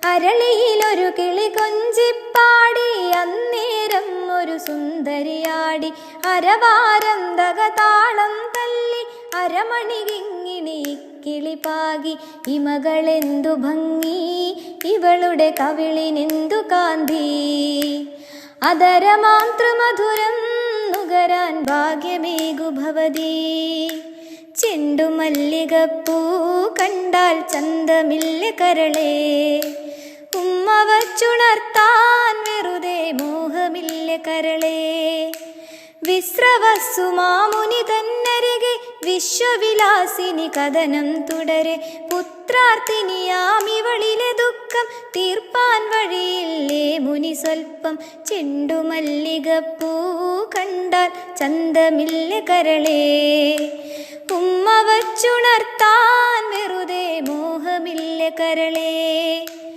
അരളിയിലൊരു കിളി കൊഞ്ചിപ്പാടി അന്നേരം ഒരു സുന്ദരിയാടി അരവാരം തകതാളം തല്ലി അരമണി കിങ്ങിണി കിളിപാകി ഇമകളെന്തു ഭംഗി ഇവളുടെ കവിളിനെന്തു കാന്തി അതരമാതൃമധുരം നുകരാൻ ഭാഗ്യമേകു ഭവതി ചെണ്ടുമല്ലികപ്പൂ കണ്ടാൽ ചന്തമില്ല കരളേ ഉമ്മ വച്ചുണർത്താൻ വെറുതെ മോഹമില്ല കരളേ വിശ്രവസ്സു മാമുനി തന്നരികെ വിശ്വവിലാസിനി കഥനം തുടരെ പുത്രാർത്ഥിനിയാമിവളിലെ ദുഃഖം തീർപ്പാൻ വഴിയില്ലേ മുനി സ്വൽപ്പം ചെണ്ടുമല്ലികപ്പൂ കണ്ടാൽ ചന്തമില്ല കരളേ ഉമ്മ വച്ചുണർത്താൻ വെറുതെ മോഹമില്ല കരളേ.